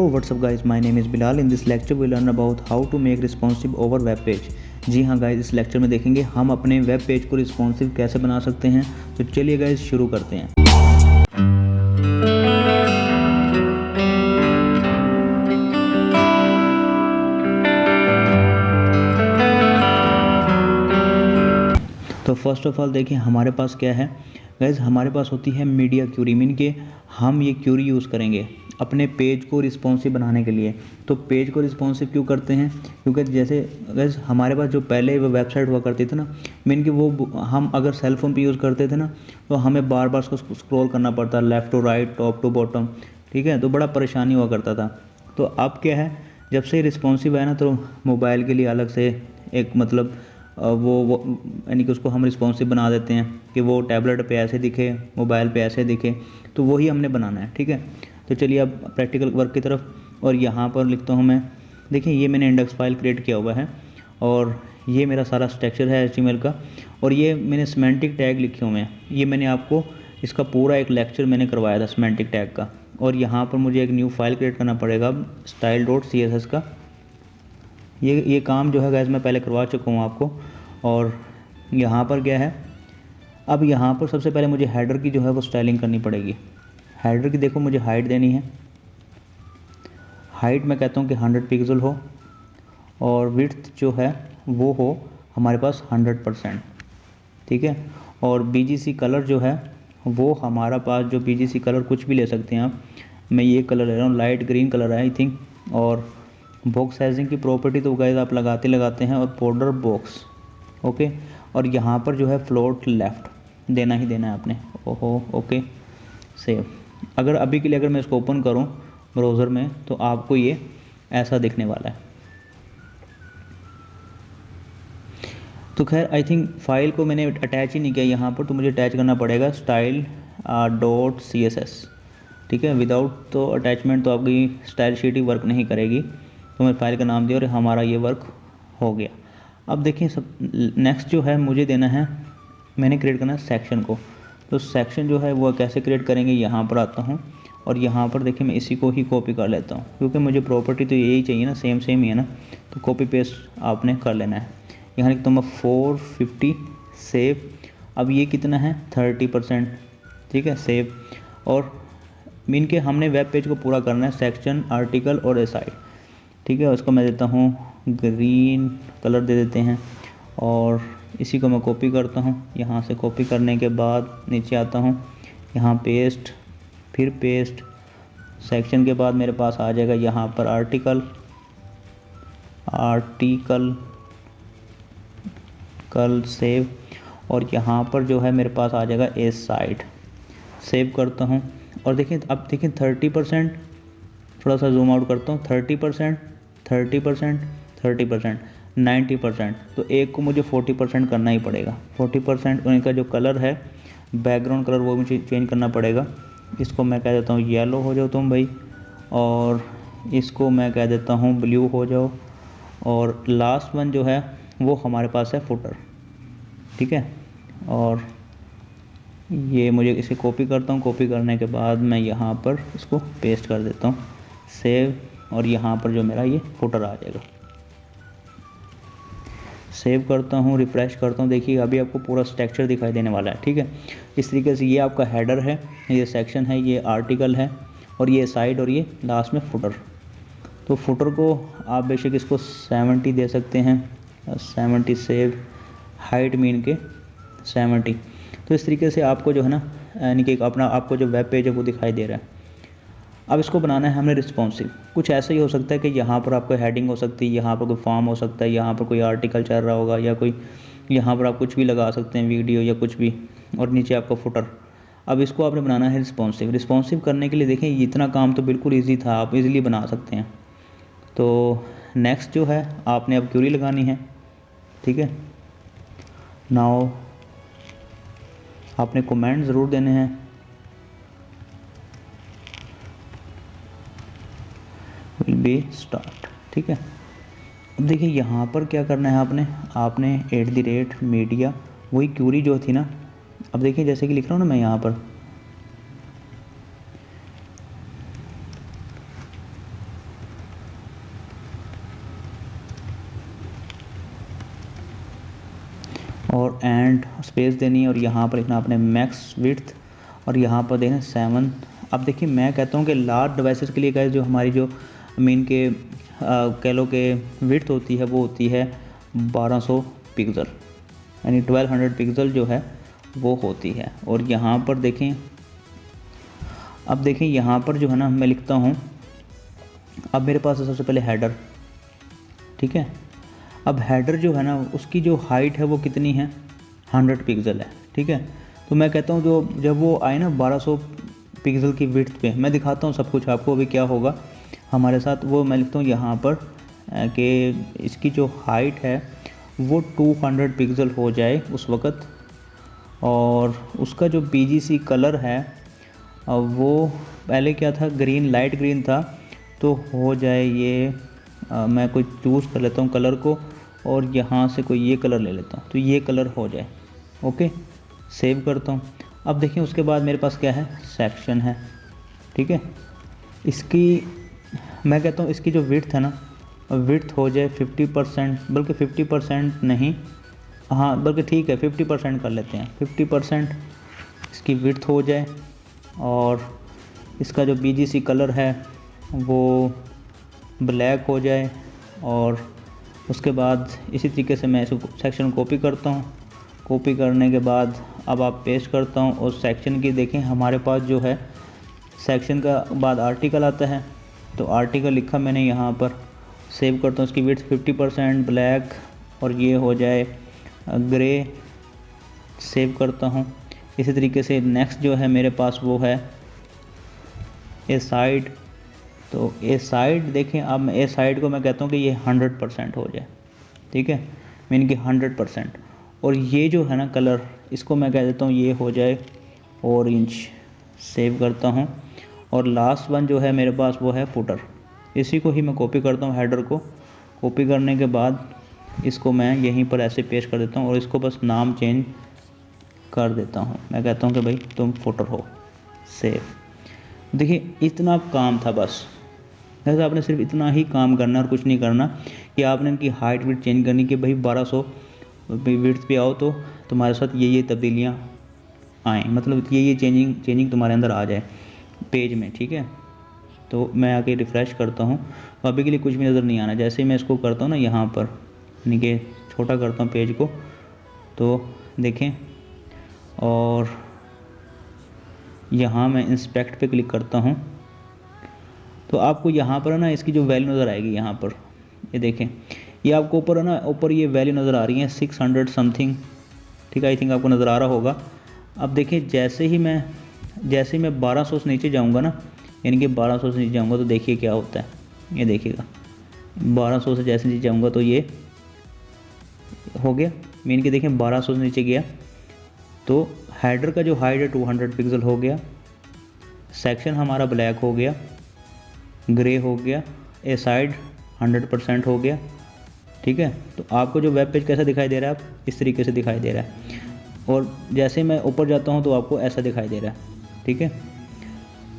what's up guys, my name is Bilal. In this lecture we learn about how to make responsive over web page. जी हाँ guys, इस lecture में देखेंगे हम अपने web page को responsive कैसे बना सकते हैं। तो चलिए गाइज शुरू करते हैं। तो फर्स्ट ऑफ ऑल देखिए हमारे पास क्या है गाइज, हमारे पास होती है मीडिया क्यूरी। मीन के हम ये क्यूरी यूज़ करेंगे अपने पेज को रिस्पॉन्सिव बनाने के लिए। तो पेज को रिस्पॉन्सिव क्यों करते हैं? क्योंकि जैसे गाइज हमारे पास जो पहले वो वेबसाइट हुआ करती थी ना, मीन कि वो हम अगर सेल फोन पे यूज़ करते थे ना, तो हमें बार बार उसको स्क्रॉल करना पड़ता, left to right, top to bottom, ठीक है। तो बड़ा परेशानी हुआ करता था। तो अब क्या है, जब से रिस्पॉन्सिव है ना, तो मोबाइल के लिए अलग से एक मतलब वो यानी कि उसको हम रिस्पॉन्सिव बना देते हैं कि वो टैबलेट पे ऐसे दिखे, मोबाइल पे ऐसे दिखे। तो वही हमने बनाना है, ठीक है। तो चलिए अब प्रैक्टिकल वर्क की तरफ, और यहाँ पर लिखता हूँ मैं। देखिए ये मैंने इंडेक्स फाइल क्रिएट किया हुआ है और ये मेरा सारा स्ट्रक्चर है HTML का, और ये मैंने सिमेंटिक टैग लिखे हुए हैं। ये मैंने आपको इसका पूरा एक लेक्चर मैंने करवाया था सिमेंटिक टैग का। और यहाँ पर मुझे एक न्यू फाइल क्रिएट करना पड़ेगा style.css का। ये काम जो है गाइस मैं पहले करवा चुका हूँ आपको। और यहाँ पर क्या है, अब यहाँ पर सबसे पहले मुझे हेडर की जो है वो स्टाइलिंग करनी पड़ेगी। हेडर की देखो मुझे हाइट देनी है। हाइट मैं कहता हूँ कि 100 पिक्सल हो, और विड्थ जो है वो हो हमारे पास 100%, ठीक है। और BGC कलर जो है वो हमारा पास, जो BGC कलर कुछ भी ले सकते हैं आप। मैं ये कलर ले रहा हूँ, लाइट ग्रीन कलर है आई थिंक। और बॉक्स साइजिंग की प्रॉपर्टी तो गाइस आप लगाते हैं, और बॉर्डर बॉक्स, ओके। और यहाँ पर जो है फ्लोट लेफ़्ट देना ही देना है आपने। ओहो, ओके, सेव। अगर अभी के लिए अगर मैं इसको ओपन करूँ ब्राउज़र में, तो आपको ये ऐसा दिखने वाला है। तो खैर आई थिंक फाइल को मैंने अटैच ही नहीं किया यहाँ पर, तो मुझे अटैच करना पड़ेगा style.css, ठीक है। विदाउट तो अटैचमेंट तो आपकी स्टाइल शीट ही वर्क नहीं करेगी। तो मैं फाइल का नाम दिया और हमारा ये वर्क हो गया। अब देखिए सब नेक्स्ट जो है मुझे देना है, मैंने क्रिएट करना है सेक्शन को। तो सेक्शन जो है वो कैसे क्रिएट करेंगे, यहाँ पर आता हूँ और यहाँ पर देखिए मैं इसी को ही कॉपी कर लेता हूँ, क्योंकि मुझे प्रॉपर्टी तो यही चाहिए ना, सेम ही है ना। तो कॉपी पेस्ट आपने कर लेना है। यहाँ लिखता हूँ मैं 450, सेव। अब ये कितना है 30%, ठीक है, सेव। और मीन के हमने वेब पेज को पूरा करना है, सेक्शन, आर्टिकल और एसाइड, ठीक है। उसको मैं देता हूँ ग्रीन कलर दे देते हैं, और इसी को मैं कॉपी करता हूँ। यहाँ से कॉपी करने के बाद नीचे आता हूँ, यहाँ पेस्ट, फिर पेस्ट। सेक्शन के बाद मेरे पास आ जाएगा यहाँ पर आर्टिकल कल, सेव। और यहाँ पर जो है मेरे पास आ जाएगा एसाइड, सेव करता हूँ। और देखिए अब देखिए 30%, थोड़ा सा जूम आउट करता हूँ, 30%, 90%। तो एक को मुझे 40% करना ही पड़ेगा। 40% उनका जो कलर है, बैकग्राउंड कलर, वो मुझे चेंज करना पड़ेगा। इसको मैं कह देता हूँ येलो हो जाओ तुम भाई, और इसको मैं कह देता हूँ ब्लू हो जाओ। और लास्ट वन जो है वो हमारे पास है फुटर, ठीक है। और ये मुझे इसे कॉपी करता हूँ, कॉपी करने के बाद मैं यहाँ पर इसको पेस्ट कर देता हूँ, सेव। और यहाँ पर जो मेरा ये फुटर आ जाएगा। सेव करता हूँ, रिफ़्रेश करता हूँ। देखिए अभी आपको पूरा स्ट्रक्चर दिखाई देने वाला है, ठीक है। इस तरीके से ये आपका हेडर है, ये सेक्शन है, ये आर्टिकल है, और ये साइड, और ये लास्ट में फुटर। तो फुटर को आप बेशक इसको 70 दे सकते हैं, 70, सेव, हाइट मीन के 70। तो इस तरीके से आपको जो है ना, यानी कि अपना आपको जो वेब पेज है वो दिखाई दे रहा है। अब इसको बनाना है हमने रिस्पॉन्सिव। कुछ ऐसा ही हो सकता है कि यहाँ पर आपको हेडिंग हो सकती है, यहाँ पर कोई फॉर्म हो सकता है, यहाँ पर कोई आर्टिकल चल रहा होगा, या कोई यहाँ पर आप कुछ भी लगा सकते हैं, वीडियो या कुछ भी, और नीचे आपका फुटर। अब इसको आपने बनाना है रिस्पॉन्सिव। रिस्पॉन्सिव करने के लिए देखें इतना काम तो बिल्कुल ईजी था, आप इजीली बना सकते हैं। तो नेक्स्ट जो है आपने अब क्यूरी लगानी है, ठीक है। नाउ आपने कमेंट ज़रूर देने हैं। विल बी स्टार्ट, ठीक है। अब देखिए यहाँ पर क्या करना है आपने @media, वही क्यूरी जो थी ना। अब देखिए जैसे कि लिख रहा हूँ ना मैं यहाँ पर, और एंड स्पेस देनी है और यहाँ पर लिखना आपने मैक्स विड्थ और यहाँ पर देना 7। अब देखिए मैं कहता हूँ कि लार्ज डिवाइसेस के लिए गाइस जो हमारी जो मेन के कह लो कि विड्थ होती है वो होती है 1200 पिक्सल, यानी 1200 पिक्सल जो है वो होती है। और यहाँ पर देखें, अब देखें यहाँ पर जो है ना मैं लिखता हूँ, अब मेरे पास है सबसे पहले हेडर, ठीक है। अब हेडर जो है ना उसकी जो हाइट है वो कितनी है, 100 पिक्सल है, ठीक है। तो मैं कहता हूँ जो जब वो आए ना 1200 पिक्सल की विड्थ पे, मैं दिखाता हूँ सब कुछ आपको अभी क्या होगा हमारे साथ। वो मैं लिखता हूँ यहाँ पर कि इसकी जो हाइट है वो 200 पिक्सल हो जाए उस वक़्त, और उसका जो BGC कलर है वो पहले क्या था, ग्रीन, लाइट ग्रीन था, तो हो जाए ये मैं कोई चूज़ कर लेता हूँ कलर को और यहाँ से कोई ये कलर ले लेता हूँ, तो ये कलर हो जाए। ओके, सेव करता हूँ। अब देखिए उसके बाद मेरे पास क्या है, सेक्शन है, ठीक है। इसकी मैं कहता हूँ इसकी जो विड्थ है ना, विड्थ हो जाए 50%, बल्कि 50% नहीं, हाँ बल्कि ठीक है 50% कर लेते हैं, 50% इसकी विड्थ हो जाए। और इसका जो BGC कलर है वो ब्लैक हो जाए। और उसके बाद इसी तरीके से मैं इसको सेक्शन कॉपी करता हूँ। कॉपी करने के बाद अब आप पेस्ट करता हूँ और सेक्शन की देखें हमारे पास जो है सेक्शन का बाद आर्टिकल आता है, तो आर्टिकल लिखा मैंने यहाँ पर, सेव करता हूँ। इसकी विड्थ 50% ब्लैक और ये हो जाए ग्रे, सेव करता हूँ। इसी तरीके से नेक्स्ट जो है मेरे पास वो है ए साइड, तो ए साइड देखें, अब मैं ए साइड को मैं कहता हूँ कि ये 100% हो जाए, ठीक है, मीन कि 100%। और ये जो है ना कलर, इसको मैं कह देता हूँ ये हो जाए ऑरेंज, सेव करता हूँ। और लास्ट वन जो है मेरे पास वो है फुटर, इसी को ही मैं कॉपी करता हूँ, हेडर को कॉपी करने के बाद इसको मैं यहीं पर ऐसे पेस्ट कर देता हूँ और इसको बस नाम चेंज कर देता हूँ। मैं कहता हूँ कि भाई तुम फुटर हो, सेव। देखिए इतना काम था बस, ऐसा आपने सिर्फ इतना ही काम करना और कुछ नहीं करना कि आपने इनकी हाइट विड्थ चेंज करनी कि भाई 1200 विड्थ पे आओ तो तुम्हारे साथ ये तब्दीलियाँ आएँ, मतलब ये चेंजिंग तुम्हारे अंदर आ जाए पेज में, ठीक है। तो मैं आके रिफ़्रेश करता हूँ, अभी के लिए कुछ भी नज़र नहीं आना। जैसे ही मैं इसको करता हूँ ना यहाँ पर, यानी कि छोटा करता हूँ पेज को, तो देखें, और यहाँ मैं इंस्पेक्ट पे क्लिक करता हूँ तो आपको यहाँ पर है ना इसकी जो वैल्यू नज़र आएगी, यहाँ पर ये देखें, ये आपको ऊपर है ना, ऊपर ये वैल्यू नज़र आ रही है 600 समथिंग, ठीक है, आई थिंक आपको नज़र आ रहा होगा। अब देखिए जैसे ही मैं 1200 से नीचे जाऊँगा ना, यानी कि 1200 से नीचे जाऊँगा तो देखिए क्या होता है, ये देखिएगा 1200 से जैसे नीचे जाऊँगा तो ये हो गया, मीन कि देखें 1200 से नीचे गया तो हेडर का जो हाइट है 200 पिक्सल हो गया, सेक्शन हमारा ब्लैक हो गया, ग्रे हो गया, ए साइड 100% हो गया, ठीक है। तो आपको जो वेब पेज कैसा दिखाई दे रहा है, आप इस तरीके से दिखाई दे रहा है, और जैसे मैं ऊपर जाता हूँ तो आपको ऐसा दिखाई दे रहा है, ठीक है।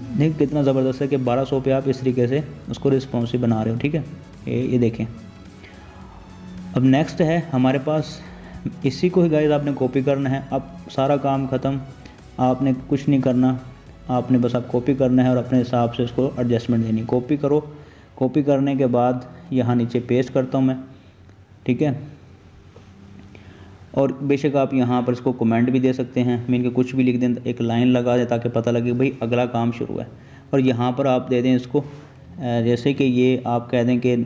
देखिए कितना ज़बरदस्त है कि 1200 पे आप इस तरीके से उसको रिस्पॉन्सिव बना रहे हो, ठीक है। ये देखें। अब नेक्स्ट है हमारे पास, इसी को ही गाइस आपने कॉपी करना है। अब सारा काम ख़त्म, आपने कुछ नहीं करना, आपने बस आप कॉपी करना है और अपने हिसाब से उसको एडजस्टमेंट देनी। कॉपी करो, कॉपी करने के बाद यहाँ नीचे पेस्ट करता हूँ मैं, ठीक है। और बेशक आप यहाँ पर इसको कमेंट भी दे सकते हैं, मीन के कुछ भी लिख दें, एक लाइन लगा दें ताकि पता लगे भाई अगला काम शुरू है। और यहाँ पर आप दे दें इसको, जैसे कि ये आप कह दें कि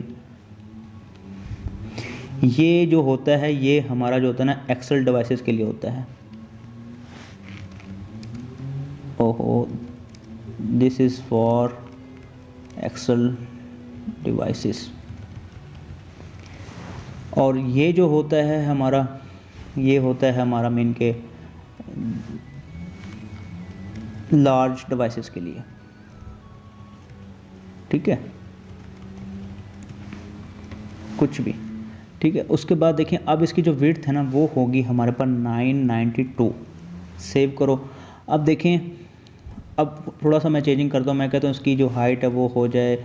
ये जो होता है ये हमारा जो होता है ना एक्सेल डिवाइसेस के लिए होता है। ओहो, this is for Excel devices. और ये जो होता है हमारा, ये होता है हमारा मेन के लार्ज डिवाइसेस के लिए, ठीक है, कुछ भी, ठीक है। उसके बाद देखें अब इसकी जो विड्थ है ना वो होगी हमारे पास 992, सेव करो। अब देखें, अब थोड़ा सा मैं चेंजिंग करता हूँ, मैं कहता हूँ इसकी जो हाइट है वो हो जाए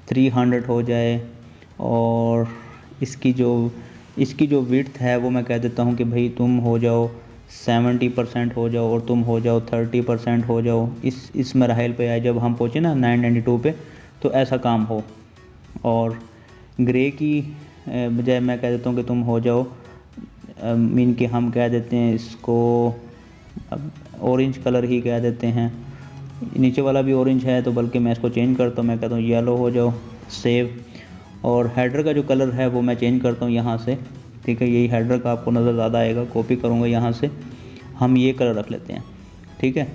300 हो जाए, और इसकी जो इसकी जो विड्थ है वो मैं कह देता हूँ कि भाई तुम हो जाओ 70% हो जाओ और तुम हो जाओ 30% हो जाओ। इस मराहिल पे आए जब हम पहुँचे ना 992 पे, तो ऐसा काम हो। और ग्रे की बजाय मैं कह देता हूँ कि तुम हो जाओ मीन कि हम कह देते हैं इसको अब ऑरेंज कलर ही कह देते हैं। नीचे वाला भी ऑरेंज है तो बल्कि मैं इसको चेंज करता हूँ, मैं कहता हूँ येलो हो जाओ, सेव। और हेडर का जो कलर है वो मैं चेंज करता हूँ यहाँ से, ठीक है। यही हेडर का आपको नज़र ज़्यादा आएगा, कॉपी करूँगा यहाँ से, हम ये कलर रख लेते हैं, ठीक है।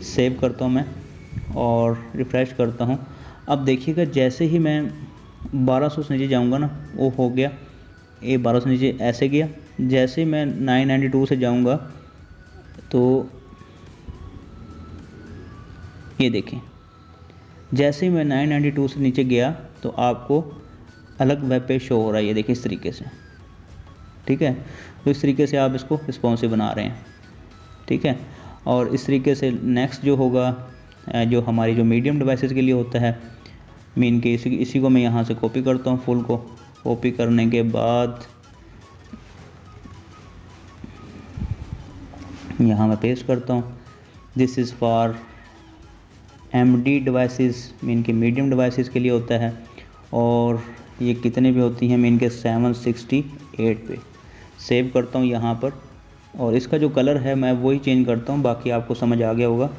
सेव करता हूँ मैं और रिफ़्रेश करता हूँ। अब देखिएगा जैसे ही मैं 1200 से नीचे जाऊँगा ना, वो हो गया, ये 1200 से नीचे ऐसे गया। जैसे ही मैं 992 से जाऊँगा तो ये देखें, जैसे ही मैं 992 से नीचे गया तो आपको अलग वेब पेज शो हो रहा है, ये देखिए इस तरीके से, ठीक है। तो इस तरीके से आप इसको रिस्पॉन्सिव बना रहे हैं, ठीक है। और इस तरीके से नेक्स्ट जो होगा, जो हमारी जो मीडियम डिवाइसेस के लिए होता है, मीन के इसी को मैं यहाँ से कॉपी करता हूँ, फुल को कॉपी करने के बाद यहाँ मैं पेस्ट करता हूँ। This is for MD devices, mean के मीडियम डिवाइसेस के लिए होता है। और ये कितने भी होती हैं, मीन के 768 पे। सेव करता हूँ यहाँ पर, और इसका जो कलर है मैं वही चेंज करता हूँ, बाकी आपको समझ आ गया होगा।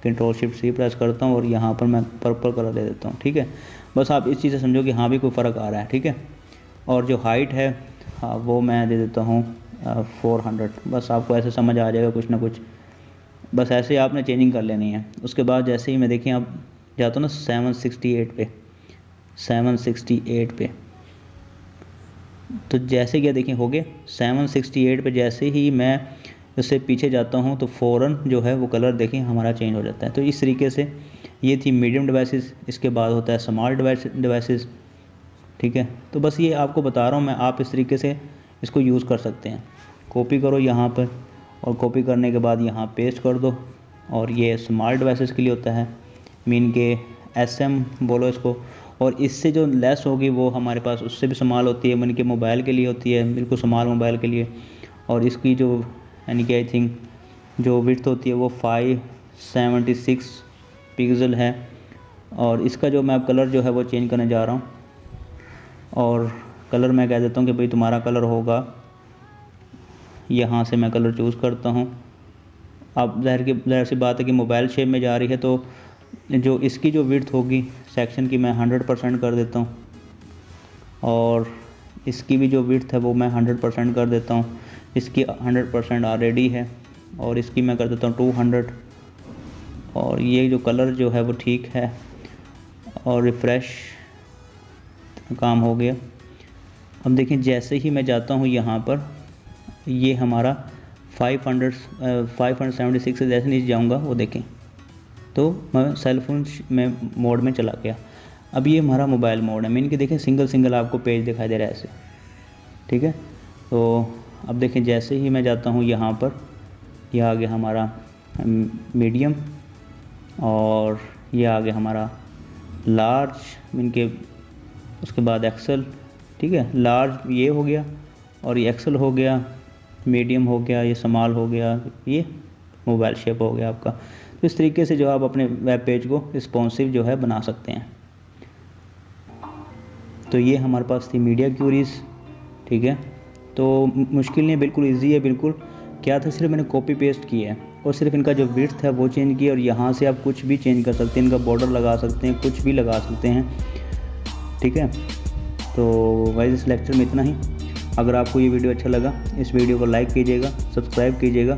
Ctrl+Shift+C प्रेस करता हूँ और यहाँ पर मैं पर्पल कलर दे देता हूँ, ठीक है। बस आप इस चीज़ से समझो कि हाँ भी कोई फ़र्क आ रहा है, ठीक है। और जो हाइट है हाँ वो मैं दे देता हूँ 400। बस आपको ऐसे समझ आ जाएगा कुछ ना कुछ, बस ऐसे ही आपने चेंजिंग कर लेनी है। उसके बाद जैसे ही मैं देखिए आप जाता हूँ ना 768 पे, 768 पे, तो जैसे क्या देखिए हो गया 768 पे। जैसे ही मैं उससे पीछे जाता हूँ तो फ़ौरन जो है वो कलर देखिए हमारा चेंज हो जाता है। तो इस तरीके से ये थी मीडियम डिवाइसेस। इसके बाद होता है स्मॉल डिवाइसेस, ठीक है। तो बस ये आपको बता रहा हूँ मैं, आप इस तरीके से इसको यूज़ कर सकते हैं। कॉपी करो यहाँ पर, और कॉपी करने के बाद यहाँ पेस्ट कर दो। और ये स्मॉल डिवाइसेस के लिए होता है, मीन के SM बोलो इसको। और इससे जो लेस होगी वो हमारे पास उससे भी स्मॉल होती है, मीन के मोबाइल के लिए होती है, बिल्कुल स्मॉल मोबाइल के लिए। और इसकी जो यानी कि आई थिंक जो विड्थ होती है वो 576 पिक्सल है। और इसका जो मैं अब कलर जो है वो चेंज करने जा रहा हूँ, और कलर मैं कह देता हूँ कि भाई तुम्हारा कलर होगा, यहाँ से मैं कलर चूज़ करता हूँ। अब ज़ाहिर सी बात है कि मोबाइल शेप में जा रही है, तो जो इसकी जो विड्थ होगी सेक्शन की मैं 100% कर देता हूँ, और इसकी भी जो विड्थ है वो मैं 100% कर देता हूँ। इसकी 100% ऑलरेडी है, और इसकी मैं कर देता हूँ 200। और ये जो कलर जो है वो ठीक है, और रिफ़्रेश काम हो गया। अब देखिए जैसे ही मैं जाता हूँ यहाँ पर, ये हमारा 576 से जैसे नीचे जाऊँगा वो देखें तो मैं सेल फोन में मोड में चला गया। अब ये हमारा मोबाइल मोड है, मीन कि देखें सिंगल आपको पेज दिखाई दे रहा है ऐसे, ठीक है। तो अब देखें जैसे ही मैं जाता हूँ यहाँ पर, ये आ गया हमारा मीडियम, और ये आ गया हमारा लार्ज, मीन के उसके बाद एक्सेल, ठीक है। लार्ज ये हो गया, और ये एक्सेल हो गया, मीडियम हो गया, ये स्मॉल हो गया, ये मोबाइल शेप हो गया आपका। तो इस तरीके से जो आप अपने वेब पेज को रिस्पॉन्सिव जो है बना सकते हैं। तो ये हमारे पास थी मीडिया क्यूरीज़, ठीक है। तो मुश्किल नहीं, बिल्कुल इजी है, बिल्कुल। क्या था, सिर्फ मैंने कॉपी पेस्ट किया है, और सिर्फ इनका जो विड्थ है वो चेंज किया, और यहाँ से आप कुछ भी चेंज कर सकते हैं, इनका बॉर्डर लगा सकते हैं, कुछ भी लगा सकते हैं, ठीक है। तो गाइस इस लेक्चर में इतना ही। अगर आपको ये वीडियो अच्छा लगा, इस वीडियो को लाइक कीजिएगा, सब्सक्राइब कीजिएगा